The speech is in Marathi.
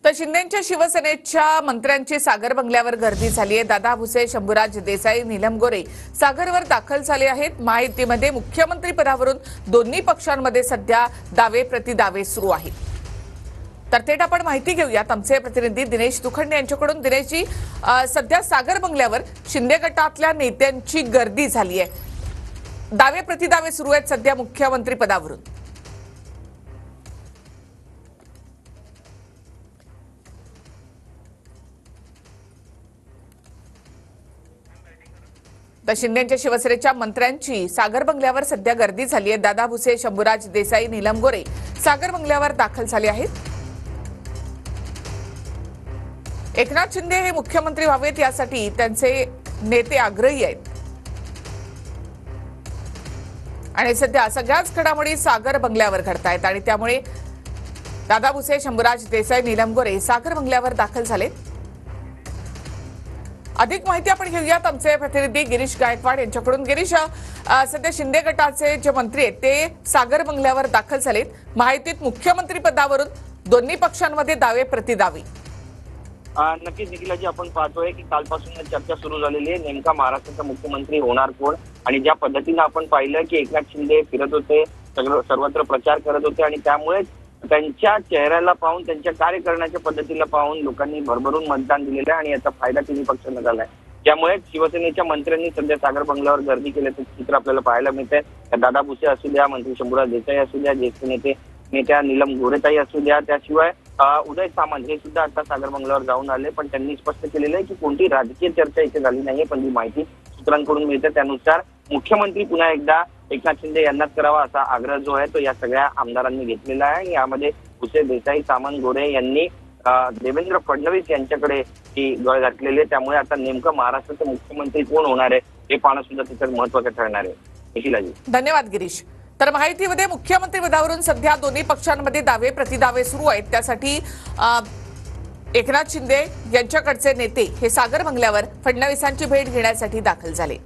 तर शिंदेच्या शिवसेनेच्या मंत्र्यांची सागर बंगल्यावर गर्दी झाली आहे। दादा भुसे, शंभूराज देसाई, नीलम गोरे सागरवर दाखल झाले आहेत। महायुतीमध्ये मुख्यमंत्री पदावरून दोन्ही पक्षांमध्ये सध्या दावे प्रतिदावे सुरू आहेत। तर थेट आपण माहिती घेऊयात आमचे प्रतिनिधी दिनेश दुखंडे यांच्याकडून। दिनेशजी, सध्या सागर बंगल्यावर शिंदे गटातल्या नेत्यांची गर्दी झाली आहे, दावे प्रतिदावे सुरू आहेत सध्या मुख्यमंत्री पदावरून। तर शिंदेच्या शिवसेनेच्या मंत्र्यांची सागर बंगल्यावर सध्या गर्दी झाली आहे। दादा भुसे, शंभूराज देसाई, नीलम गोरे सागर बंगल्यावर दाखल झाले आहेत। एकनाथ शिंदे हे मुख्यमंत्री व्हावेत यासाठी त्यांचे नेते आग्रही आहेत आणि सध्या सगळ्याच घडामोडी सागर बंगल्यावर घडतायत आणि त्यामुळे दादा भुसे, शंभूराज देसाई, नीलम गोरे सागर बंगल्यावर दाखल झाले। अधिक माहिती आपण घेऊयात आमचे प्रतिनिधी गिरीश गायकवाड यांच्याकडून। गिरीश, सध्या शिंदे गटाचे जे मंत्री आहेत ते सागर बंगल्यावर दाखल झालेत। महायुतीत मुख्यमंत्री पदावरून दोन्ही पक्षांमध्ये दावे प्रतिदावे। नक्कीच निखिलाजी, आपण पाहतोय की कालपासून चर्चा सुरू झालेली आहे, नेमका महाराष्ट्राचा मुख्यमंत्री होणार कोण। आणि ज्या पद्धतीने आपण पाहिलं की एकनाथ शिंदे फिरत होते, सर्वत्र प्रचार करत होते आणि त्यामुळे त्यांच्या चेहऱ्याला पाहून, त्यांच्या कार्य करण्याच्या पद्धतीला पाहून लोकांनी भरभरून मतदान दिलेलं आहे आणि याचा फायदा तिन्ही पक्षांना झालाय। त्यामुळे शिवसेनेच्या मंत्र्यांनी सध्या सागर बंगल्यावर गर्दी केल्याचं चित्र आपल्याला पाहायला मिळतंय। दादा भुसे असू द्या, मंत्री शंभूराज देसाई असू द्या, ज्येष्ठ नेत्या नीलम गोरेताई असू द्या, त्याशिवाय उदय सामंत हे सुद्धा आता सागर बंगल्यावर जाऊन आले। पण त्यांनी स्पष्ट केलेलं आहे की कोणती राजकीय चर्चा इथे झाली नाहीये, पण जी माहिती सूत्रांकडून मिळते त्यानुसार मुख्यमंत्री पुन्हा एकदा एकनाथ शिंदे यांनाच करावा असा आग्रह जो आहे तो या सगळ्या आमदारांनी घेतलेला आहे। यामध्ये भुसे, देसाई, सामंत, गोरे यांनी देवेंद्र फडणवीस यांच्याकडे ही गळ घातलेली आहे। त्यामुळे आता नेमकं महाराष्ट्राचे मुख्यमंत्री कोण होणार आहे हे पाहणं सुद्धा तिथे महत्त्वाचं ठरणार आहे। निखिलाजी, धन्यवाद गिरीश। तर महायुतीमध्ये मुख्यमंत्री पदावरून सध्या दोन्ही पक्षांमध्ये दावे प्रतिदावे सुरू आहेत, त्यासाठी एकनाथ शिंदे यांच्याकडचे नेते हे सागर बंगल्यावर फडणवीसांची भेट घेण्यासाठी दाखल झाले।